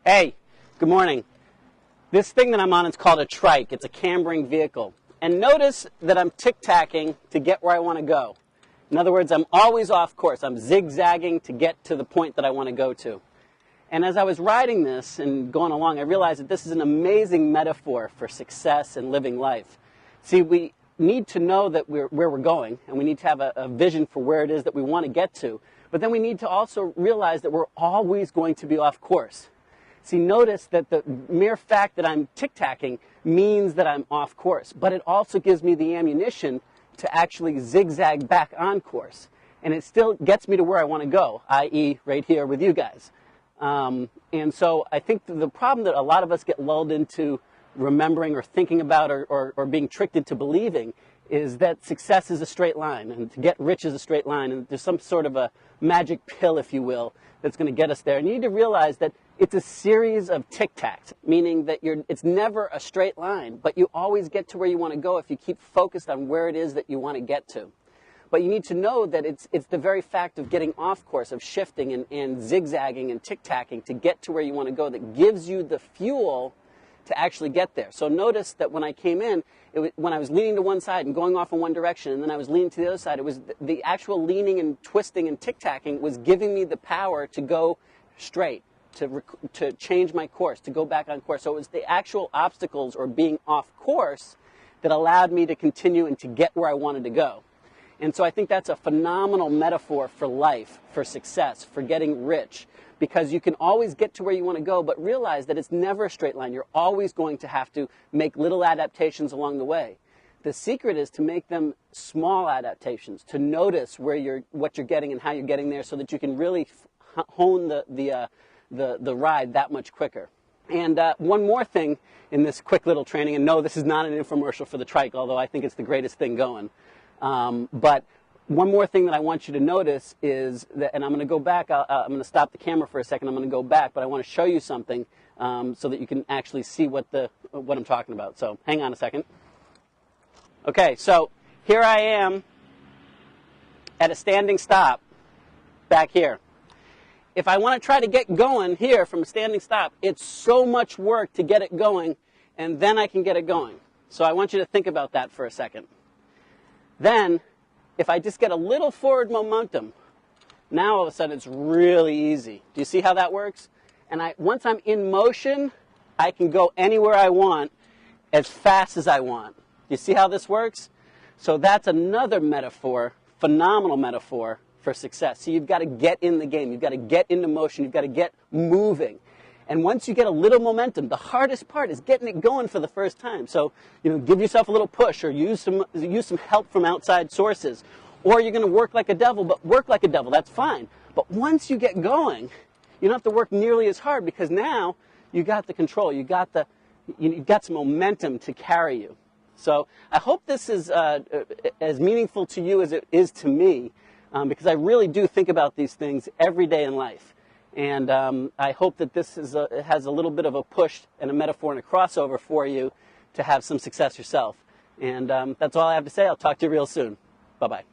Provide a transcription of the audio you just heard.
Hey, good morning. This thing that I'm on is called a trike. It's a cambering vehicle. And notice that I'm tick-tacking to get where I want to go. In other words, I'm always off course. I'm zigzagging to get to the point that I want to go to. And as I was riding this and going along, I realized that this is an amazing metaphor for success and living life. See, we need to know that where we're going, and we need to have a vision for where it is that we want to get to. But then we need to also realize that we're always going to be off course. See, notice that the mere fact that I'm tick-tacking means that I'm off course, but it also gives me the ammunition to actually zigzag back on course. And it still gets me to where I want to go, i.e. right here with you guys. And so I think the problem that a lot of us get lulled into remembering or thinking about or being tricked into believing is that success is a straight line, and to get rich is a straight line, and there's some sort of a magic pill, if you will, that's going to get us there. And you need to realize that it's a series of tic-tacs, meaning that it's never a straight line, but you always get to where you want to go if you keep focused on where it is that you want to get to. But you need to know that it's the very fact of getting off course, of shifting and zigzagging and tic-tacking to get to where you want to go that gives you the fuel to actually get there. So notice that when I came in, when I was leaning to one side and going off in one direction, and then I was leaning to the other side, it was the actual leaning and twisting and tic-tacking was giving me the power to go straight, to change my course, to go back on course. So it was the actual obstacles or being off course that allowed me to continue and to get where I wanted to go. And so I think that's a phenomenal metaphor for life, for success, for getting rich, because you can always get to where you want to go, but realize that it's never a straight line. You're always going to have to make little adaptations along the way. The secret is to make them small adaptations, to notice what you're getting and how you're getting there so that you can really hone the ride that much quicker. And one more thing in this quick little training, and no, this is not an infomercial for the trike, although I think it's the greatest thing going. But one more thing that I want you to notice is that, and I'm going to go back, I'm going to stop the camera for a second, I'm going to go back, but I want to show you something so that you can actually see what I'm talking about. So hang on a second. Okay, so here I am at a standing stop back here. If I want to try to get going here from a standing stop, it's so much work to get it going, and then I can get it going. So I want you to think about that for a second. Then, if I just get a little forward momentum, now all of a sudden it's really easy. Do you see how that works? And once I'm in motion, I can go anywhere I want as fast as I want. Do you see how this works? So that's another metaphor, phenomenal metaphor for success. So you've got to get in the game. You've got to get into motion. You've got to get moving. And once you get a little momentum, the hardest part is getting it going for the first time. So, give yourself a little push or use some help from outside sources. Or you're going to work like a devil, but work like a devil. That's fine. But once you get going, you don't have to work nearly as hard because now you got the control. You've got some momentum to carry you. So I hope this is as meaningful to you as it is to me because I really do think about these things every day in life. And I hope that this has a little bit of a push and a metaphor and a crossover for you to have some success yourself. And that's all I have to say. I'll talk to you real soon. Bye-bye.